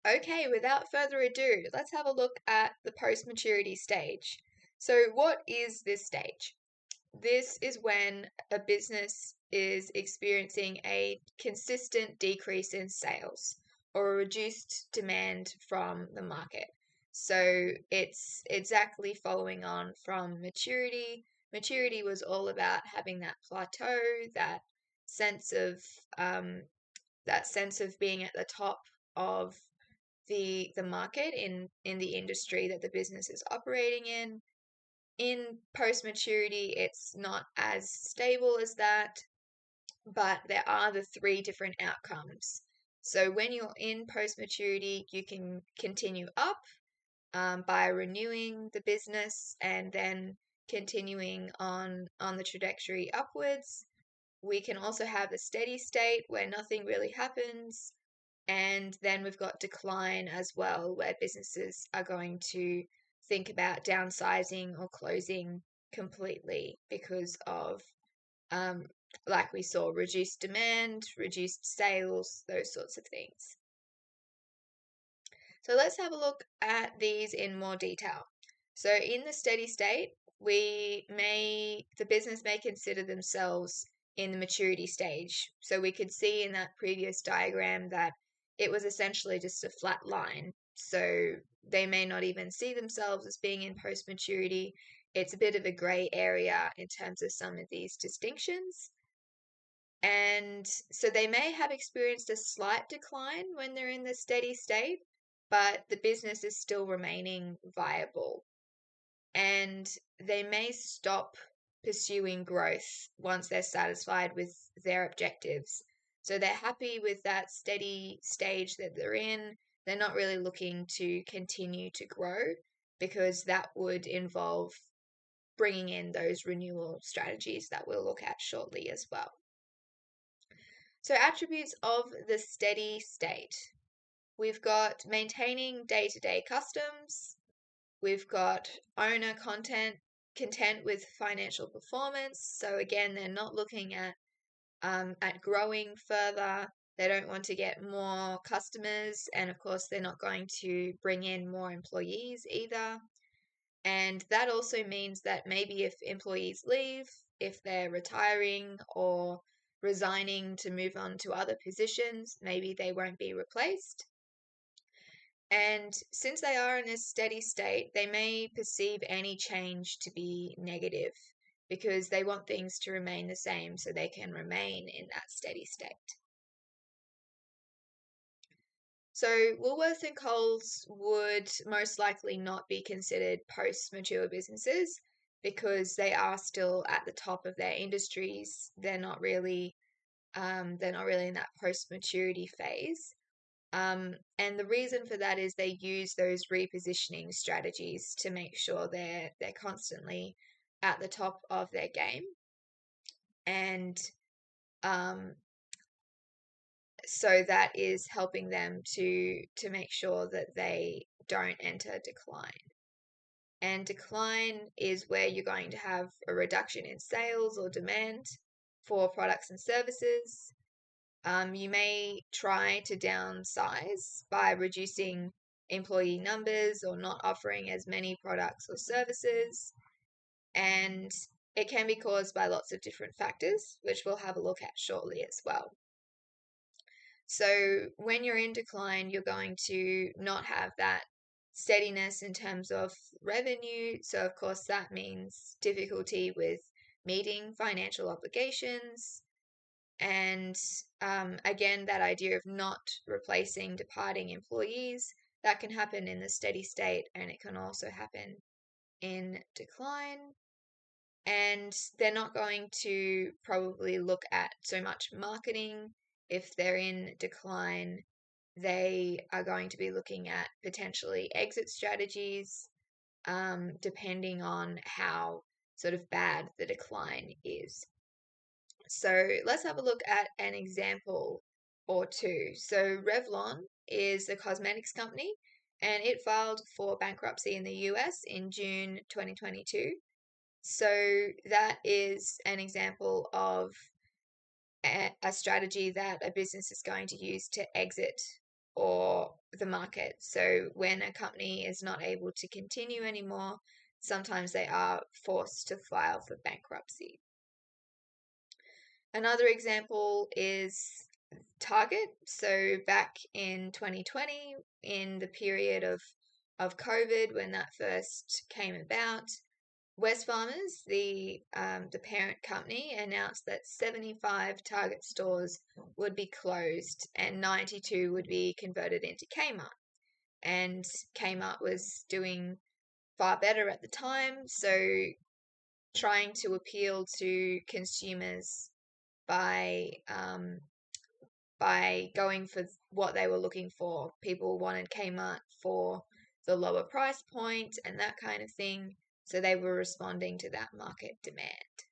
Okay, without further ado, let's have a look at the post-maturity stage. So, what is this stage? This is when a business is experiencing a consistent decrease in sales or a reduced demand from the market. So, it's exactly following on from maturity. Maturity was all about having that plateau, sense of um, that sense of being at the top of the market in the industry that the business is operating in. In post maturity, it's not as stable as that, but there are the three different outcomes. So when you're in post maturity, you can continue up by renewing the business and then continuing on the trajectory upwards. We can also have a steady state where nothing really happens. And then we've got decline as well, where businesses are going to think about downsizing or closing completely because of, um, like we saw, reduced demand, reduced sales, those sorts of things. So let's have a look at these in more detail. So in the steady state, the business may consider themselves in the maturity stage. So we could see in that previous diagram that it was essentially just a flat line. So they may not even see themselves as being in post maturity. It's a bit of a gray area in terms of some of these distinctions. And so they may have experienced a slight decline when they're in the steady state, but the business is still remaining viable. And they may stop pursuing growth once they're satisfied with their objectives. So they're happy with that steady stage that they're in. They're not really looking to continue to grow because that would involve bringing in those renewal strategies that we'll look at shortly as well. So, attributes of the steady state. We've got maintaining day-to-day customs. We've got owner content with financial performance. So again, they're not looking at growing further. They don't want to get more customers, and of course, they're not going to bring in more employees either. And that also means that maybe if employees leave, if they're retiring or resigning to move on to other positions, maybe they won't be replaced. And since they are in a steady state, they may perceive any change to be negative because they want things to remain the same so they can remain in that steady state. So Woolworths and Coles would most likely not be considered post-mature businesses because they are still at the top of their industries. They're not really in that post-maturity phase. And the reason for that is they use those repositioning strategies to make sure they're constantly at the top of their game. And so that is helping them to make sure that they don't enter decline. And decline is where you're going to have a reduction in sales or demand for products and services. You may try to downsize by reducing employee numbers or not offering as many products or services. And it can be caused by lots of different factors, which we'll have a look at shortly as well. So when you're in decline, you're going to not have that steadiness in terms of revenue. So, of course, that means difficulty with meeting financial obligations. And again, that idea of not replacing departing employees, that can happen in the steady state and it can also happen in decline. And they're not going to probably look at so much marketing. If they're in decline, they are going to be looking at potentially exit strategies, depending on how sort of bad the decline is. So let's have a look at an example or two. So Revlon is a cosmetics company and it filed for bankruptcy in the US in June 2022. So that is an example of a strategy that a business is going to use to exit or the market. So when a company is not able to continue anymore, sometimes they are forced to file for bankruptcy. Another example is Target. So back in 2020, in the period of COVID, when that first came about, Wesfarmers, the parent company, announced that 75 Target stores would be closed and 92 would be converted into Kmart. And Kmart was doing far better at the time, so trying to appeal to consumers by going for what they were looking for. People wanted Kmart for the lower price point and that kind of thing. So they were responding to that market demand.